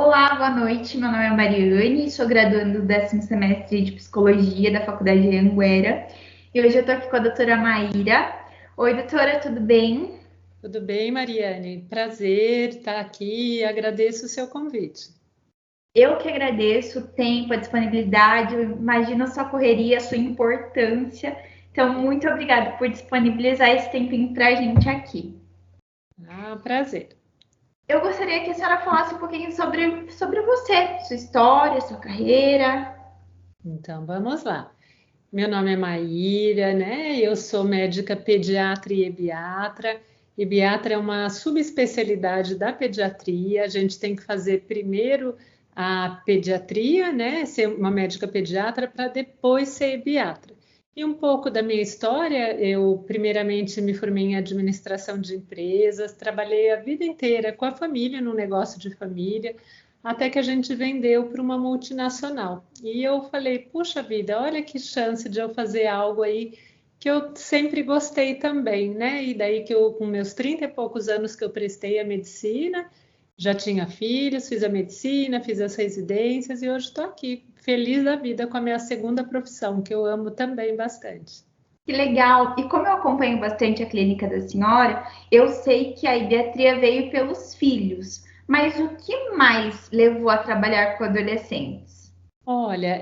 Olá, boa noite. Meu nome é Mariane, sou graduando do 10º semestre de Psicologia da Faculdade de Anguera. E hoje eu estou aqui com a doutora Maíra. Oi, doutora, tudo bem? Tudo bem, Mariane? Prazer estar aqui. Agradeço o seu convite. Eu que agradeço o tempo, a disponibilidade, eu imagino a sua correria, a sua importância. Então, muito obrigada por disponibilizar esse tempinho para a gente aqui. Prazer. Eu gostaria que a senhora falasse um pouquinho sobre você, sua história, sua carreira. Então, vamos lá. Meu nome é Maíra, né? Eu sou médica pediatra e ebiatra. Ebiatra é uma subespecialidade da pediatria. A gente tem que fazer primeiro a pediatria, né? Ser uma médica pediatra para depois ser ebiatra. E um pouco da minha história, eu primeiramente me formei em administração de empresas, trabalhei a vida inteira com a família, no negócio de família, até que a gente vendeu para uma multinacional. E eu falei, puxa vida, olha que chance de eu fazer algo aí que eu sempre gostei também, né? E daí que eu, com meus 30 e poucos anos que eu prestei a medicina, já tinha filhos, fiz a medicina, fiz as residências e hoje estou aqui, feliz da vida com a minha segunda profissão, que eu amo também bastante. Que legal! E como eu acompanho bastante a clínica da senhora, eu sei que a idiatria veio pelos filhos. Mas o que mais levou a trabalhar com adolescentes? Olha,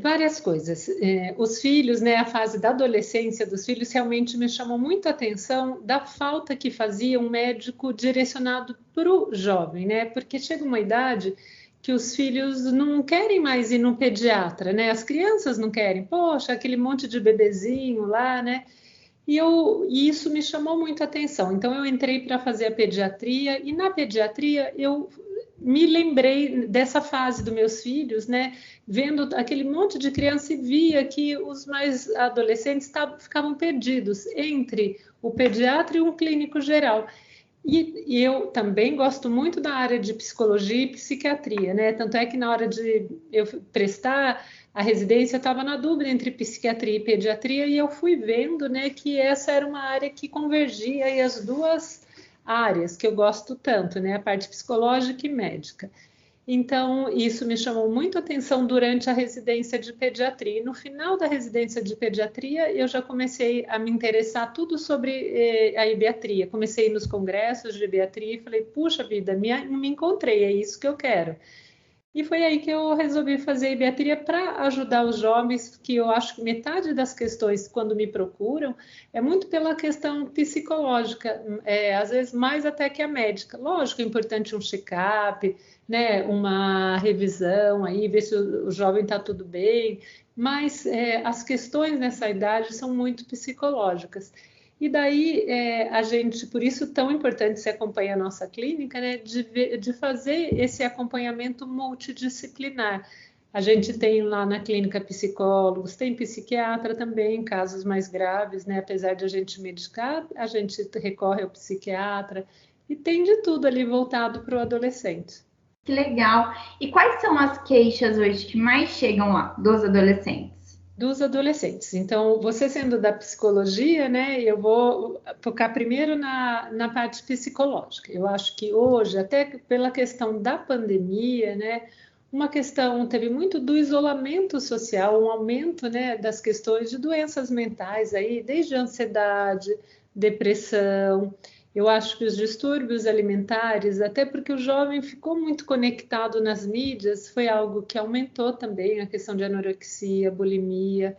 várias coisas. Os filhos, né, a fase da adolescência dos filhos realmente me chamou muito a atenção da falta que fazia um médico direcionado para o jovem, né? Porque chega uma idade que os filhos não querem mais ir no pediatra, né? As crianças não querem, poxa, aquele monte de bebezinho lá, né? E isso me chamou muito a atenção. Então, eu entrei para fazer a pediatria, e na pediatria eu me lembrei dessa fase dos meus filhos, né? Vendo aquele monte de criança e via que os mais adolescentes ficavam perdidos entre o pediatra e um clínico geral. E eu também gosto muito da área de psicologia e psiquiatria, né? Tanto é que na hora de eu prestar a residência, eu estava na dúvida entre psiquiatria e pediatria, e eu fui vendo, né, que essa era uma área que convergia e as duas áreas que eu gosto tanto, né? A parte psicológica e médica. Então, isso me chamou muito a atenção durante a residência de pediatria. E no final da residência de pediatria, eu já comecei a me interessar tudo sobre a ebiatria. Comecei nos congressos de ebiatria e falei, puxa vida, me encontrei, é isso que eu quero. E foi aí que eu resolvi fazer ebiatria para ajudar os jovens, que eu acho que metade das questões, quando me procuram, é muito pela questão psicológica, às vezes mais até que a médica. Lógico, é importante um check-up, né, uma revisão aí, ver se o jovem está tudo bem, mas as questões nessa idade são muito psicológicas. E daí a gente, por isso tão importante se acompanhar a nossa clínica, né, de fazer esse acompanhamento multidisciplinar. A gente tem lá na clínica psicólogos, tem psiquiatra também, em casos mais graves, né? Apesar de a gente medicar, a gente recorre ao psiquiatra e tem de tudo ali voltado para o adolescente. Que legal! E quais são as queixas hoje que mais chegam lá dos adolescentes? Dos adolescentes. Então, você sendo da psicologia, né, eu vou focar primeiro na parte psicológica. Eu acho que hoje, até pela questão da pandemia, né, uma questão teve muito do isolamento social, um aumento, né, das questões de doenças mentais aí, desde ansiedade, depressão. Eu acho que os distúrbios alimentares, até porque o jovem ficou muito conectado nas mídias, foi algo que aumentou também a questão de anorexia, bulimia.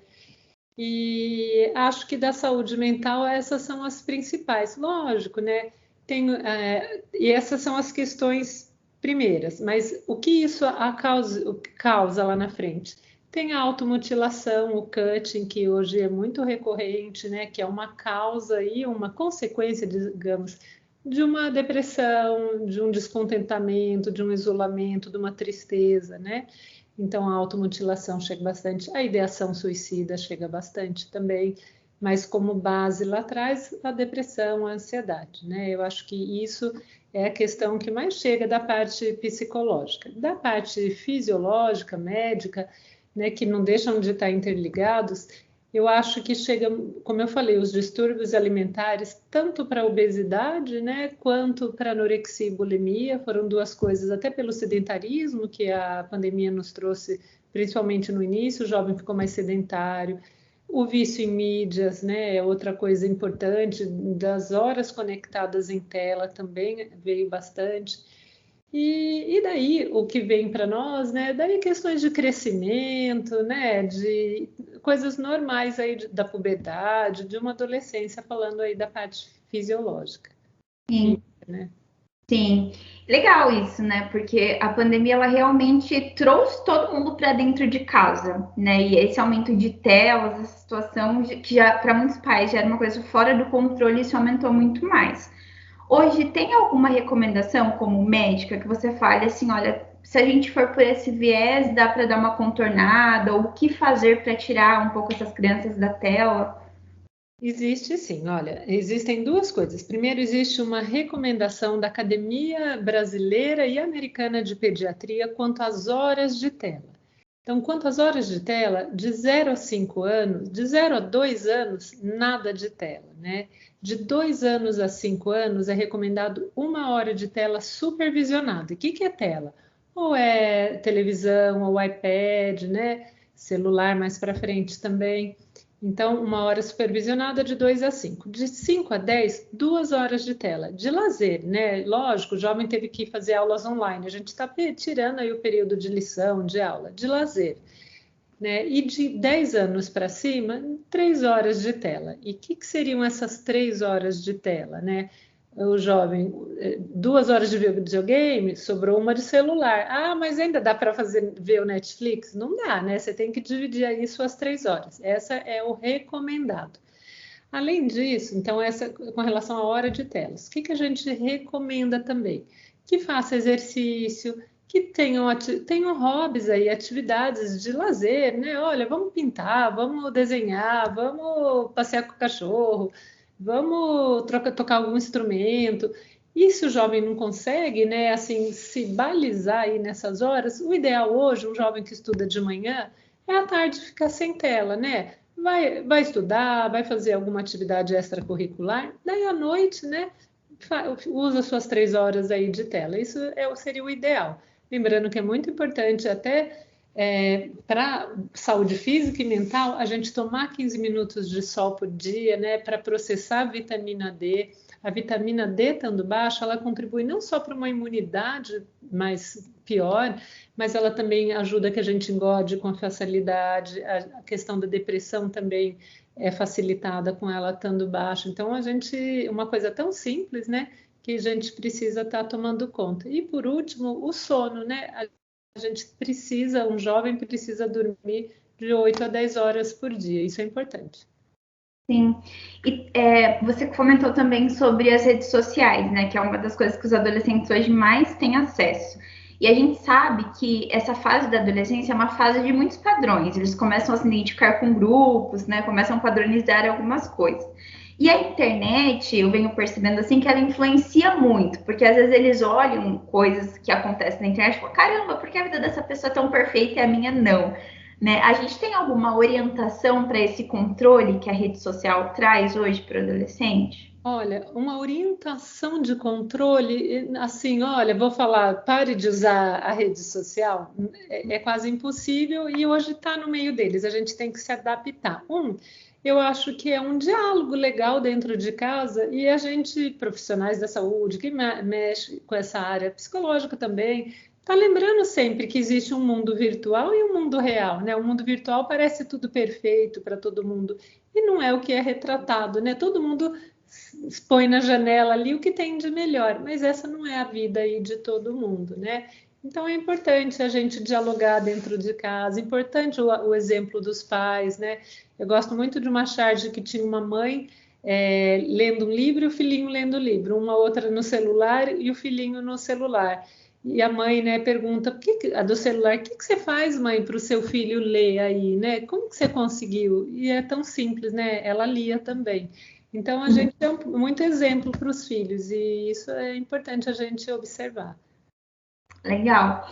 E acho que da saúde mental essas são as principais. Lógico, né? E essas são as questões primeiras, mas o que isso causa lá na frente? Tem a automutilação, o cutting, que hoje é muito recorrente, né? Que é uma causa e uma consequência, digamos, de uma depressão, de um descontentamento, de um isolamento, de uma tristeza, né? Então, a automutilação chega bastante, a ideação suicida chega bastante também, mas como base lá atrás, a depressão, a ansiedade, né? Eu acho que isso é a questão que mais chega da parte psicológica. Da parte fisiológica, médica, né, que não deixam de estar interligados, eu acho que chega, como eu falei, os distúrbios alimentares, tanto para a obesidade, né, quanto para anorexia e bulimia, foram duas coisas, até pelo sedentarismo que a pandemia nos trouxe, principalmente no início, o jovem ficou mais sedentário. O vício em mídias, né, é outra coisa importante, das horas conectadas em tela também veio bastante. E daí o que vem para nós, né? Daí questões de crescimento, né? De coisas normais aí da puberdade, de uma adolescência, falando aí da parte fisiológica. Sim. Né? Sim, legal isso, né? Porque a pandemia ela realmente trouxe todo mundo para dentro de casa, né? E esse aumento de telas, essa situação que já para muitos pais já era uma coisa fora do controle, isso aumentou muito mais. Hoje tem alguma recomendação como médica que você fale assim, olha, se a gente for por esse viés, dá para dar uma contornada, ou o que fazer para tirar um pouco essas crianças da tela? Existe sim, olha, existem duas coisas. Primeiro, existe uma recomendação da Academia Brasileira e Americana de Pediatria quanto às horas de tela. Então, quanto às horas de tela, de 0 a 5 anos, de 0 a 2 anos, nada de tela, né? De 2 anos a 5 anos é recomendado 1 hora de tela supervisionada. O que é tela? Ou é televisão, ou iPad, né? Celular mais para frente também. Então, 1 hora supervisionada de 2 a 5. De 5 a 10, 2 horas de tela. De lazer, né? Lógico, o jovem teve que fazer aulas online. A gente está tirando aí o período de lição, de aula. De lazer. Né? E de 10 anos para cima, 3 horas de tela. E o que seriam essas 3 horas de tela, né? O jovem, 2 horas de videogame, sobrou 1 de celular. Ah, mas ainda dá para ver o Netflix? Não dá, né? Você tem que dividir aí suas 3 horas. Essa é o recomendado. Além disso, então, essa com relação à hora de telas, o que a gente recomenda também? Que faça exercício, que tenham hobbies aí, atividades de lazer, né? Olha, vamos pintar, vamos desenhar, vamos passear com o cachorro, vamos tocar algum instrumento. E se o jovem não consegue, né, assim, se balizar aí nessas horas, o ideal hoje, um jovem que estuda de manhã, é à tarde ficar sem tela, né? Vai estudar, vai fazer alguma atividade extracurricular, daí à noite, né, usa suas 3 horas aí de tela. Isso seria o ideal. Lembrando que é muito importante até para saúde física e mental, a gente tomar 15 minutos de sol por dia, né, para processar a vitamina D. A vitamina D estando baixa, ela contribui não só para uma imunidade mais pior, mas ela também ajuda que a gente engorde com facilidade. A questão da depressão também é facilitada com ela estando baixa. Então, uma coisa tão simples, né, que a gente precisa estar tomando conta. E, por último, o sono, né? A gente precisa, um jovem precisa dormir de 8 a 10 horas por dia. Isso é importante. Sim. E você comentou também sobre as redes sociais, né? Que é uma das coisas que os adolescentes hoje mais têm acesso. E a gente sabe que essa fase da adolescência é uma fase de muitos padrões. Eles começam a se identificar com grupos, né? Começam a padronizar algumas coisas. E a internet, eu venho percebendo assim que ela influencia muito, porque às vezes eles olham coisas que acontecem na internet e falam, caramba, por que a vida dessa pessoa é tão perfeita e a minha não? Né? A gente tem alguma orientação para esse controle que a rede social traz hoje para o adolescente? Olha, uma orientação de controle, assim, olha, vou falar, pare de usar a rede social, é quase impossível e hoje está no meio deles, a gente tem que se adaptar. Eu acho que é um diálogo legal dentro de casa e a gente, profissionais da saúde, que mexe com essa área psicológica também, tá lembrando sempre que existe um mundo virtual e um mundo real, né? O mundo virtual parece tudo perfeito para todo mundo e não é o que é retratado, né? Todo mundo expõe na janela ali o que tem de melhor, mas essa não é a vida aí de todo mundo, né? Então é importante a gente dialogar dentro de casa, importante o exemplo dos pais, né? Eu gosto muito de uma charge que tinha uma mãe lendo um livro e o filhinho lendo o livro, uma outra no celular e o filhinho no celular. E a mãe, né, pergunta, a do celular, o que você faz, mãe, para o seu filho ler aí, né? Como que você conseguiu? E é tão simples, né? Ela lia também. Então, a gente é muito exemplo para os filhos e isso é importante a gente observar. Legal.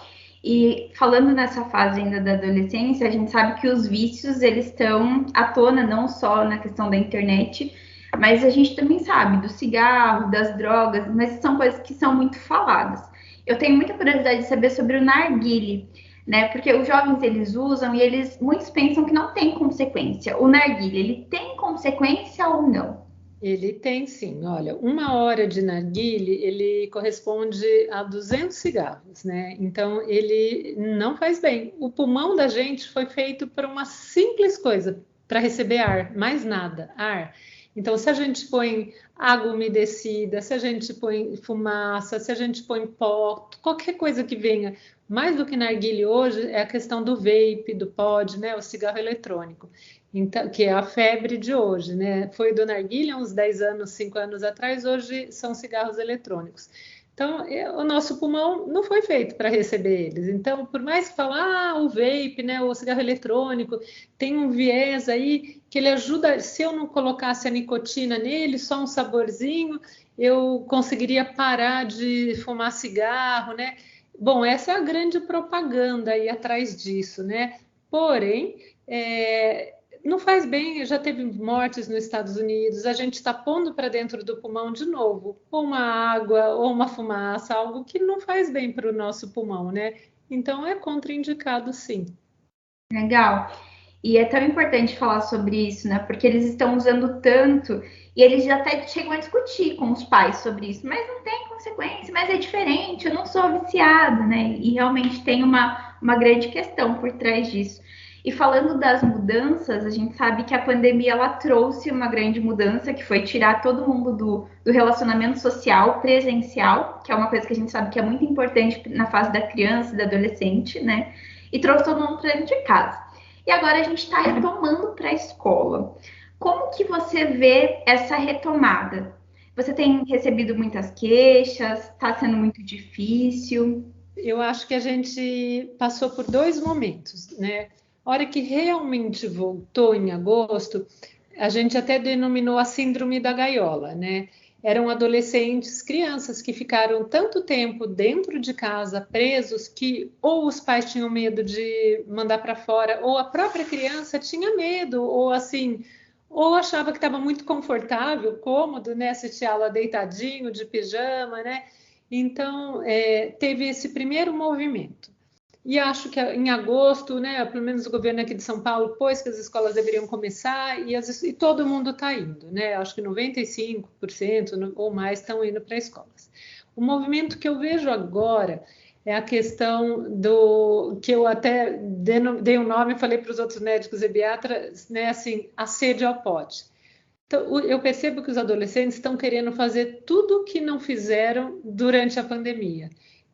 E falando nessa fase ainda da adolescência, a gente sabe que os vícios, eles estão à tona, não só na questão da internet, mas a gente também sabe do cigarro, das drogas, mas são coisas que são muito faladas. Eu tenho muita curiosidade de saber sobre o narguile, né? Porque os jovens, eles usam e muitos pensam que não tem consequência. O narguile, ele tem consequência ou não? Ele tem sim, olha, 1 hora de narguile, ele corresponde a 200 cigarros, né? Então, ele não faz bem. O pulmão da gente foi feito para uma simples coisa, para receber ar, mais nada, ar. Então, se a gente põe água umedecida, se a gente põe fumaça, se a gente põe pó, qualquer coisa que venha, mais do que narguile hoje, é a questão do vape, do pod, né? O cigarro eletrônico. Então, que é a febre de hoje, né? Foi do narguilé uns 10 anos, 5 anos atrás, hoje são cigarros eletrônicos. Então, o nosso pulmão não foi feito para receber eles. Então, por mais que fale, o vape, né, o cigarro eletrônico, tem um viés aí que ele ajuda, se eu não colocasse a nicotina nele, só um saborzinho, eu conseguiria parar de fumar cigarro, né? Bom, essa é a grande propaganda aí atrás disso, né? Porém, não faz bem, já teve mortes nos Estados Unidos, a gente está pondo para dentro do pulmão de novo, ou uma água, ou uma fumaça, algo que não faz bem para o nosso pulmão, né? Então é contraindicado, sim. Legal. E é tão importante falar sobre isso, né? Porque eles estão usando tanto e eles já até chegam a discutir com os pais sobre isso, mas não tem consequência, mas é diferente, eu não sou viciado, né? E realmente tem uma grande questão por trás disso. E falando das mudanças, a gente sabe que a pandemia ela trouxe uma grande mudança, que foi tirar todo mundo do relacionamento social presencial, que é uma coisa que a gente sabe que é muito importante na fase da criança e da adolescente, né? E trouxe todo mundo para dentro de casa. E agora a gente está retomando para a escola. Como que você vê essa retomada? Você tem recebido muitas queixas? Está sendo muito difícil? Eu acho que a gente passou por 2 momentos, né? A hora que realmente voltou em agosto, a gente até denominou a síndrome da gaiola, né? Eram adolescentes, crianças que ficaram tanto tempo dentro de casa, presos, que ou os pais tinham medo de mandar para fora, ou a própria criança tinha medo, ou assim, ou achava que estava muito confortável, cômodo, né? Assistir aula deitadinho, de pijama, né? Então, teve esse primeiro movimento. E acho que em agosto, né, pelo menos o governo aqui de São Paulo pôs que as escolas deveriam começar e todo mundo está indo, né? Acho que 95% ou mais estão indo para escolas. O movimento que eu vejo agora é a questão do que eu até dei um nome e falei para os outros médicos e pediatras, né, assim, a sede ao pote. Então, eu percebo que os adolescentes estão querendo fazer tudo o que não fizeram durante a pandemia.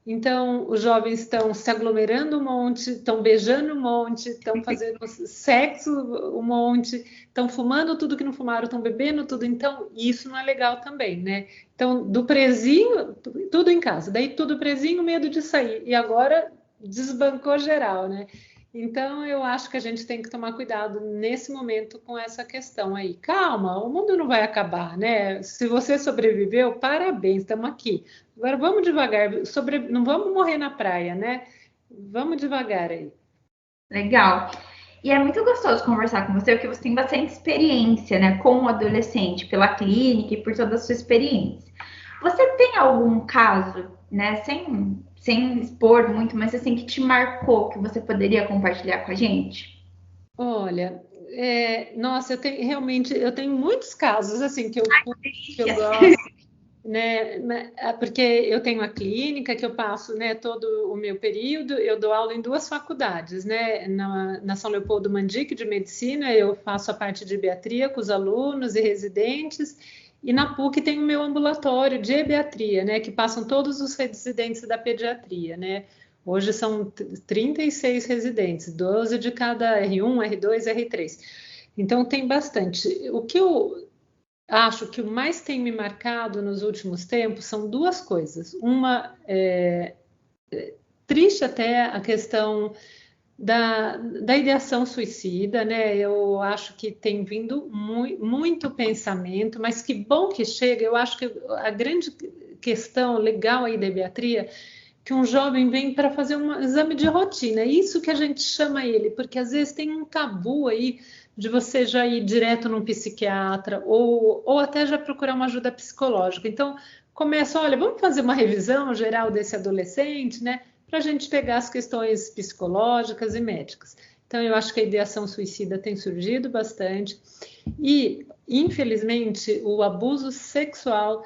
Então, os jovens estão se aglomerando um monte, estão beijando um monte, estão fazendo sexo um monte, estão fumando tudo que não fumaram, estão bebendo tudo. Então, isso não é legal também, né? Então, do prezinho, tudo em casa. Daí, tudo prezinho, medo de sair. E agora, desbancou geral, né? Então, eu acho que a gente tem que tomar cuidado nesse momento com essa questão aí. Calma, o mundo não vai acabar, né? Se você sobreviveu, parabéns, estamos aqui. Agora vamos devagar, não vamos morrer na praia, né? Vamos devagar aí. Legal. E é muito gostoso conversar com você, porque você tem bastante experiência, né, com o adolescente, pela clínica e por toda a sua experiência. Você tem algum caso, né, sem expor muito, mas assim, que te marcou, que você poderia compartilhar com a gente? Olha, nossa, eu tenho muitos casos assim que eu Delícia. gosto, né? Porque eu tenho a clínica que eu passo, né, todo o meu período, eu dou aula em 2 faculdades, né? Na São Leopoldo Mandic de Medicina, eu faço a parte de pediatria com os alunos e residentes, e na PUC tem o meu ambulatório de pediatria, né, que passam todos os residentes da pediatria, né? Hoje são 36 residentes, 12 de cada R1, R2, R3. Então tem bastante. O que eu acho que o mais tem me marcado nos últimos tempos são 2 coisas. Uma triste até a questão da ideação suicida, né? Eu acho que tem vindo muito pensamento, mas que bom que chega. Eu acho que a grande questão legal aí da pediatria que um jovem vem para fazer um exame de rotina. É isso que a gente chama ele, porque às vezes tem um tabu aí de você já ir direto num psiquiatra ou até já procurar uma ajuda psicológica. Então, começa, olha, vamos fazer uma revisão geral desse adolescente, né? Para a gente pegar as questões psicológicas e médicas. Então, eu acho que a ideação suicida tem surgido bastante e, infelizmente, o abuso sexual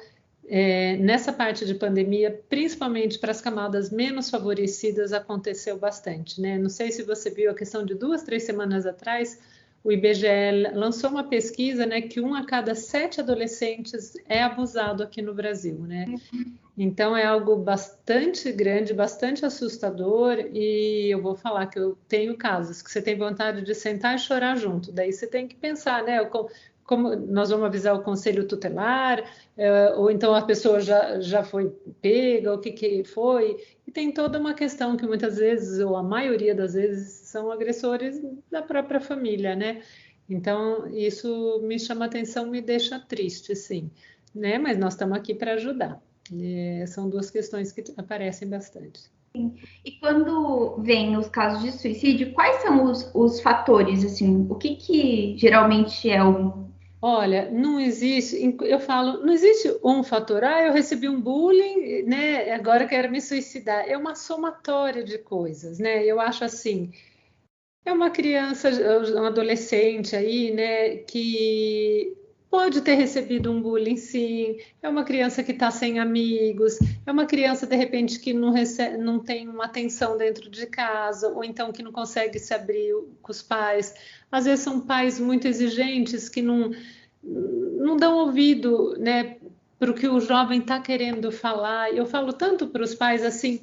nessa parte de pandemia, principalmente para as camadas menos favorecidas, aconteceu bastante, né? Não sei se você viu a questão de 2, 3 semanas atrás, o IBGE lançou uma pesquisa, né, que 1 a cada 7 adolescentes é abusado aqui no Brasil, né? Então é algo bastante grande, bastante assustador, e eu vou falar que eu tenho casos que você tem vontade de sentar e chorar junto. Daí você tem que pensar, né? Como nós vamos avisar o conselho tutelar, ou então a pessoa já foi pega, o que foi. E tem toda uma questão que muitas vezes, ou a maioria das vezes, são agressores da própria família, né? Então, isso me chama atenção, me deixa triste, sim, né? Mas nós estamos aqui para ajudar. São 2 questões que aparecem bastante. E quando vem os casos de suicídio, quais são os fatores, assim, o que geralmente é o... Olha, não existe, eu falo, não existe um fator, eu recebi um bullying, né, agora quero me suicidar. É uma somatória de coisas, né? Eu acho assim, é uma criança, um adolescente aí, né, que pode ter recebido um bullying, sim. É uma criança que está sem amigos, é uma criança, de repente, que não tem uma atenção dentro de casa, ou então que não consegue se abrir com os pais. Às vezes são pais muito exigentes que não dão ouvido, né, para o que o jovem está querendo falar. Eu falo tanto para os pais assim,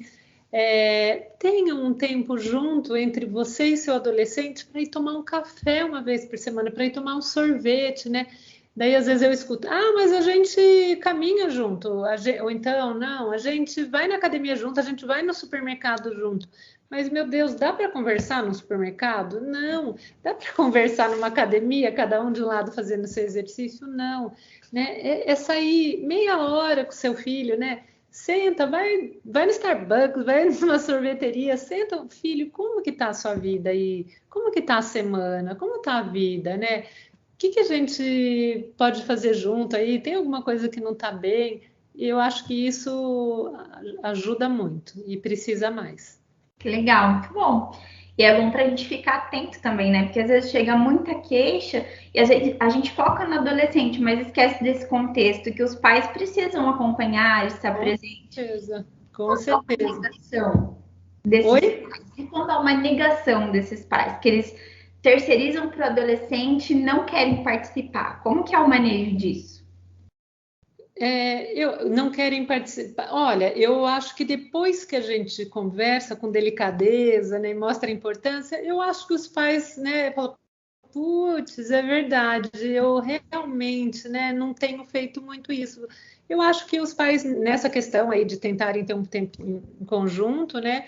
tenham um tempo junto entre você e seu adolescente para ir tomar um café uma vez por semana, para ir tomar um sorvete, né? Daí às vezes eu escuto, mas a gente caminha junto, ou então, não, a gente vai na academia junto, a gente vai no supermercado junto. Mas, meu Deus, dá para conversar no supermercado? Não. Dá para conversar numa academia, cada um de um lado fazendo seu exercício? Não. Né? É sair meia hora com seu filho, né? Senta, vai no Starbucks, vai numa sorveteria, senta, filho, como que tá a sua vida aí? Como que tá a semana? Como tá a vida, né? O que a gente pode fazer junto aí? Tem alguma coisa que não tá bem? E eu acho que isso ajuda muito e precisa mais. Que legal, muito bom. E é bom para a gente ficar atento também, né? Porque às vezes chega muita queixa e às vezes a gente foca no adolescente, mas esquece desse contexto que os pais precisam acompanhar, estar presente. Certeza, com certeza. Desses pais. E quando há uma negação desses pais, que eles terceirizam para o adolescente e não querem participar, como que é o manejo disso? Eu não querem participar. Olha, eu acho que depois que a gente conversa com delicadeza, né, e mostra a importância, eu acho que os pais, né, falam, putz, é verdade, eu realmente, né, não tenho feito muito isso. Eu acho que os pais, nessa questão aí de tentarem ter um tempo em conjunto, né,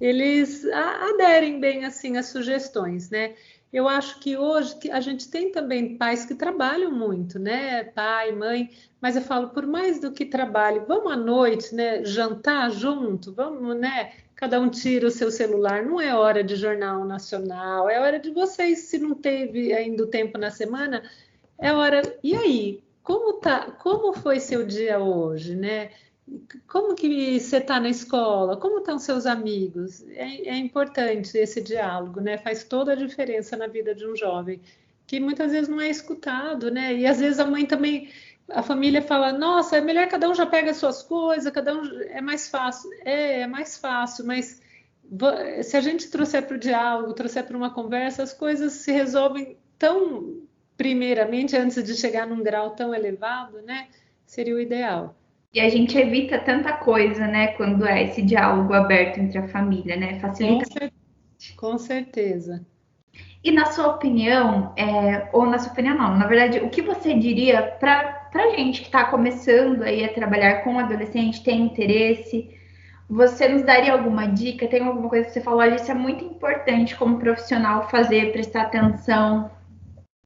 eles aderem bem, assim, às sugestões, né. Eu acho que hoje a gente tem também pais que trabalham muito, né, pai, mãe, mas eu falo, por mais do que trabalhe, vamos à noite, né, jantar junto, vamos, né, cada um tira o seu celular, não é hora de jornal nacional, é hora de vocês, se não teve ainda o tempo na semana, é hora. E aí, como tá? Como foi seu dia hoje, né? Como que você está na escola? Como estão seus amigos? É importante esse diálogo, né? Faz toda a diferença na vida de um jovem, que muitas vezes não é escutado, né? E às vezes a mãe também, a família fala, nossa, é melhor cada um já pega as suas coisas, cada um é mais fácil. É mais fácil, mas se a gente trouxer para o diálogo, trouxer para uma conversa, as coisas se resolvem tão primeiramente, antes de chegar num grau tão elevado, né? Seria o ideal. E a gente evita tanta coisa, né, quando é esse diálogo aberto entre a família, né? Facilita. Com certeza. E na sua opinião, ou na sua opinião não, na verdade, o que você diria para gente que está começando aí a trabalhar com adolescente, tem interesse? Você nos daria alguma dica? Tem alguma coisa que você falou? Olha, isso é muito importante como profissional fazer, prestar atenção.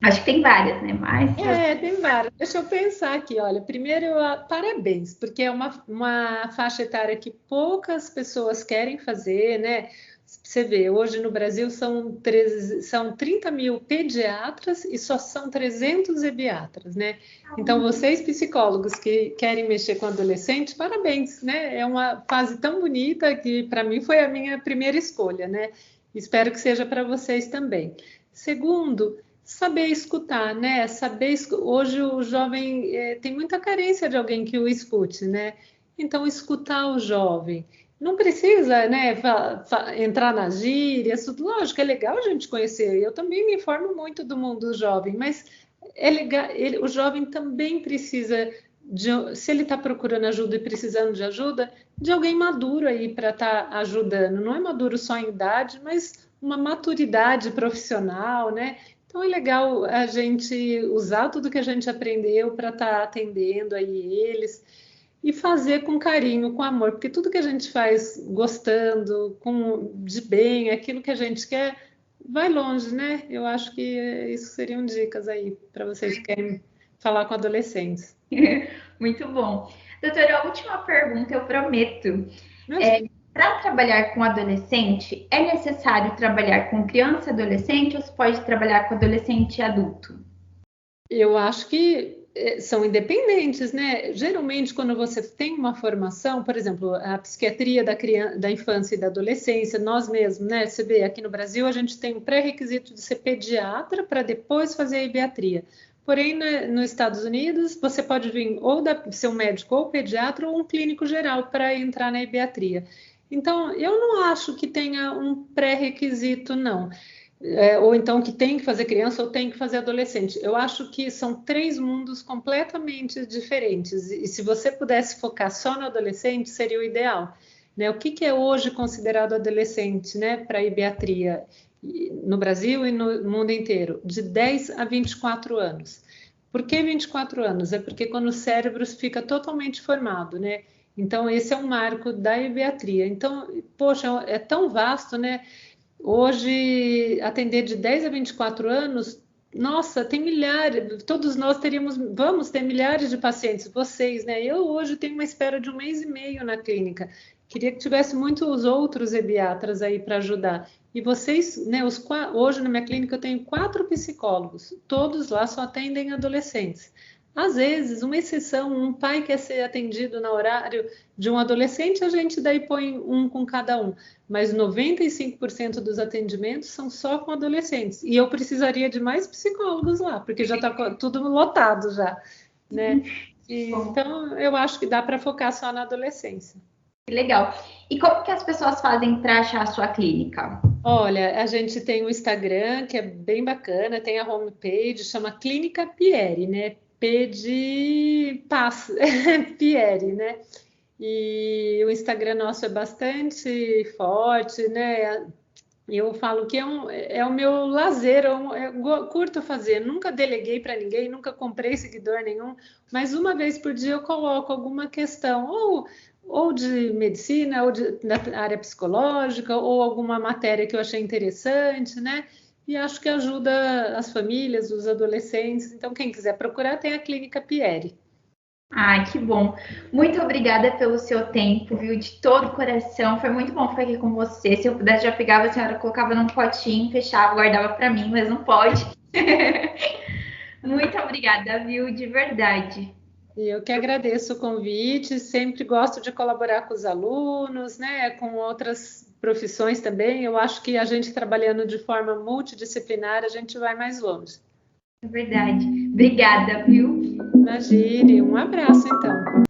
Acho que tem várias, né? Mas Tem várias. Deixa eu pensar aqui, olha. Primeiro, parabéns, porque é uma faixa etária que poucas pessoas querem fazer, né? Você vê, hoje no Brasil são 30 mil pediatras e só são 300 ebiatras, né? Então, vocês psicólogos que querem mexer com adolescente, parabéns, né? É uma fase tão bonita que para mim foi a minha primeira escolha, né? Espero que seja para vocês também. Segundo, saber escutar, né? Hoje o jovem tem muita carência de alguém que o escute, né? Então, escutar o jovem. Não precisa, né, entrar nas gírias, tudo. Lógico, é legal a gente conhecer. Eu também me informo muito do mundo jovem, mas é legal, o jovem também precisa se ele está procurando ajuda e precisando de ajuda, de alguém maduro aí para estar ajudando. Não é maduro só em idade, mas uma maturidade profissional, né? Então é legal a gente usar tudo que a gente aprendeu para estar atendendo aí eles e fazer com carinho, com amor, porque tudo que a gente faz gostando, de bem, aquilo que a gente quer, vai longe, né? Eu acho que isso seriam dicas aí para vocês que querem falar com adolescentes. muito bom. Doutora, a última pergunta, eu prometo. Imagina. Para trabalhar com adolescente, é necessário trabalhar com criança e adolescente ou se pode trabalhar com adolescente e adulto? Eu acho que são independentes, né? Geralmente, quando você tem uma formação, por exemplo, a psiquiatria da infância e da adolescência, nós mesmos, né? Você vê, aqui no Brasil, a gente tem um pré-requisito de ser pediatra para depois fazer a pediatria. Porém, nos Estados Unidos, você pode vir ou ser um médico ou pediatra ou um clínico geral para entrar na pediatria. Então, eu não acho que tenha um pré-requisito, não. Ou então que tem que fazer criança ou tem que fazer adolescente. Eu acho que são três mundos completamente diferentes. E se você pudesse focar só no adolescente, seria o ideal. Né? O que é hoje considerado adolescente, né, para a pediatria no Brasil e no mundo inteiro? De 10 a 24 anos. Por que 24 anos? É porque quando o cérebro fica totalmente formado, né? Então, esse é um marco da pediatria. Então, poxa, é tão vasto, né? Hoje, atender de 10 a 24 anos, nossa, tem milhares, todos nós vamos ter milhares de pacientes, vocês, né? Eu hoje tenho uma espera de 1 mês e meio na clínica. Queria que tivesse muitos outros ebiatras aí para ajudar. E vocês, né? Hoje na minha clínica eu tenho 4 psicólogos, todos lá só atendem adolescentes. Às vezes, uma exceção, um pai quer ser atendido no horário de um adolescente, a gente daí põe um com cada um. Mas 95% dos atendimentos são só com adolescentes. E eu precisaria de mais psicólogos lá, porque já está tudo lotado já, né? Então, eu acho que dá para focar só na adolescência. Que legal. E como que as pessoas fazem para achar a sua clínica? Olha, a gente tem o Instagram, que é bem bacana, tem a homepage, chama Clínica Pieri, né? P de paz, Pieri, né? E o Instagram nosso é bastante forte, né? Eu falo que é o meu lazer, eu curto fazer. Nunca deleguei para ninguém, nunca comprei seguidor nenhum, mas uma vez por dia eu coloco alguma questão, ou de medicina, ou da área psicológica, ou alguma matéria que eu achei interessante, né? E acho que ajuda as famílias, os adolescentes. Então, quem quiser procurar, tem a Clínica Pieri. Ai, que bom. Muito obrigada pelo seu tempo, viu? De todo o coração. Foi muito bom ficar aqui com você. Se eu pudesse, já pegava a senhora, colocava num potinho, fechava, guardava para mim, mas não pode. Muito obrigada, viu? De verdade. E eu que agradeço o convite, sempre gosto de colaborar com os alunos, né, com outras profissões também. Eu acho que a gente trabalhando de forma multidisciplinar, a gente vai mais longe. É verdade. Obrigada, viu? Imagine, um abraço então.